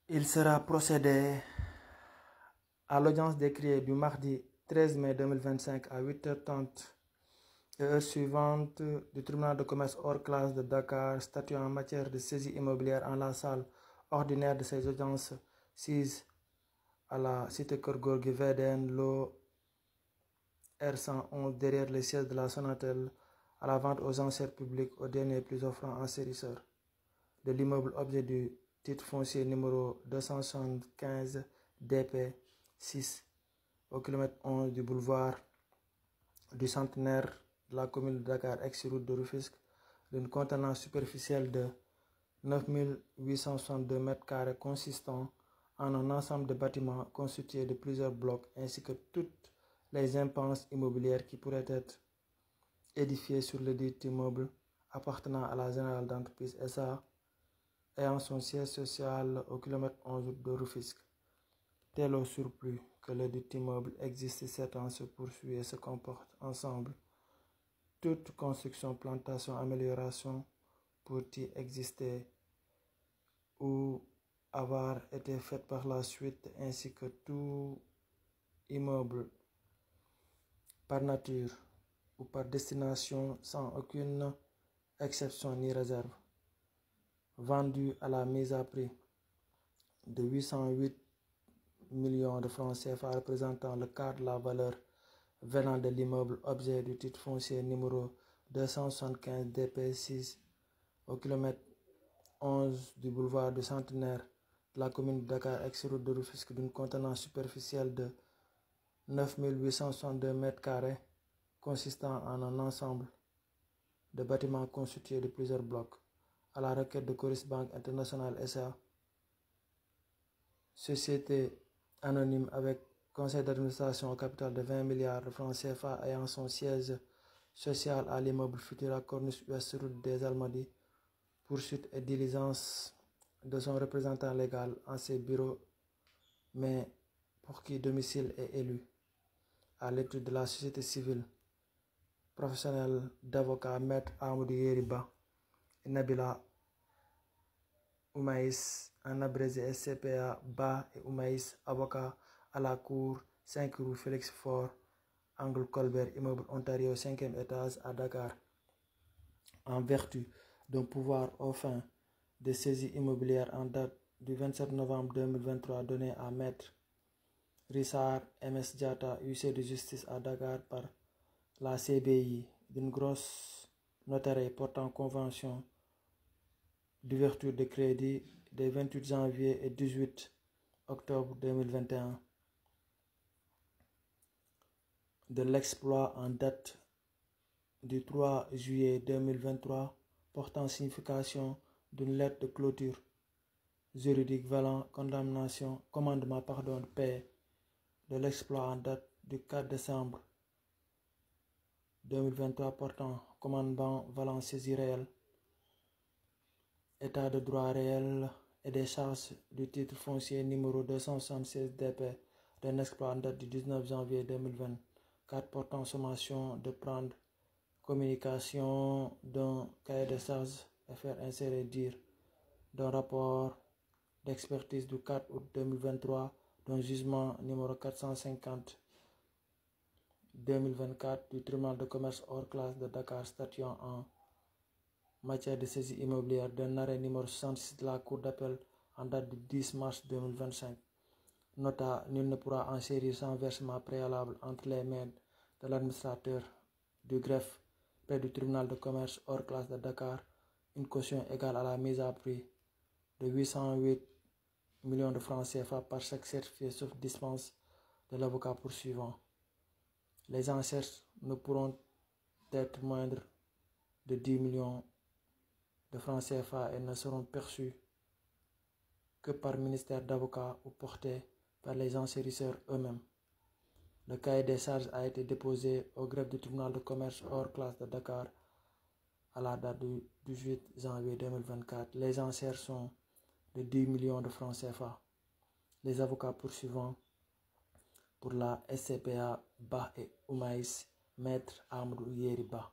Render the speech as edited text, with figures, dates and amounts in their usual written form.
Il sera procédé à l'audience décriée du mardi 13 mai 2025 à 8h30 et heure suivante du tribunal de commerce hors classe de Dakar statuant en matière de saisie immobilière en la salle ordinaire de ses audiences sises à la cité Keur Gorgui VDN Lo R111 derrière les sièges de la Sonatel à la vente aux enchères publiques au dernier plus offrant enchérisseur de l'immeuble objet du titre foncier numéro 275 DP 6 au kilomètre 11 du boulevard du Centenaire de la commune de Dakar, ex-route de Rufisque, d'une contenance superficielle de 9862 m² consistant en un ensemble de bâtiments constitués de plusieurs blocs ainsi que toutes les impenses immobilières qui pourraient être édifiées sur le dit immeuble appartenant à la Générale d'entreprise SA ayant son siège social au kilomètre 11 de Rufisque. Tel au surplus que le dit immeuble existe 7 ans se poursuit et se comporte ensemble toute construction, plantation, amélioration pour y exister ou avoir été faite par la suite, ainsi que tout immeuble par nature ou par destination sans aucune exception ni réserve, vendu à la mise à prix de 808 millions de francs CFA représentant le quart de la valeur venant de l'immeuble objet du titre foncier numéro 275 DP6 au kilomètre 11 du boulevard du Centenaire de la commune de Dakar, ex-route de Rufisque, d'une contenance superficielle de 9862 m² consistant en un ensemble de bâtiments constitués de plusieurs blocs, à la requête de Coris Bank International SA, société anonyme avec conseil d'administration au capital de 20 milliards de francs CFA ayant son siège social à l'immeuble Futura Corniche Ouest route des Almadies, poursuite et diligence de son représentant légal en ses bureaux, mais pour qui domicile est élu, à l'étude de la société civile professionnelle d'avocat Maître Amadou Yeriba et Nabila Oumaïs, en abrégé SCPA Ba et Oumaïs, avocat à la cour 5 rue Félix Faure, angle Colbert, immeuble Ontario, 5e étage à Dakar, en vertu d'un pouvoir aux fins de saisie immobilière en date du 27 novembre 2023 donné à Maître Rissar MS Diatta, huissier de justice à Dakar par la CBI, d'une grosse notariée portant convention d'ouverture de crédit des 28 janvier et 18 octobre 2021 de l'exploit en date du 3 juillet 2023 portant signification d'une lettre de clôture juridique valant commandement de paix de l'exploit en date du 4 décembre 2023 portant commandement valant saisie réelle, état de droit réel et des charges du titre foncier numéro 276 DP d'un exploit en date du 19 janvier 2024 portant sommation de prendre communication d'un cahier de charges et faire insérer dire d'un rapport d'expertise du 4 août 2023 d'un jugement numéro 450 2024 du tribunal de commerce hors classe de Dakar statuant en matière de saisie immobilière d'un arrêt numéro 66 de la cour d'appel en date du 10 mars 2025. Nota, nul ne pourra enchérir sans versement préalable entre les mains de l'administrateur du greffe près du tribunal de commerce hors classe de Dakar une caution égale à la mise à prix de 808 millions de francs CFA par chaque certifié sauf dispense de l'avocat poursuivant. Les enchères ne pourront être moindres de 10 millions de francs CFA et ne seront perçues que par ministère d'avocats ou portées par les enchérisseurs eux-mêmes. Le cahier des charges a été déposé au greffe du tribunal de commerce hors classe de Dakar à la date du 18 janvier 2024. Les enchères sont de 10 millions de francs CFA. Les avocats poursuivants pour la SCPA Ba et Oumaïs, Maître Amadou Yeriba.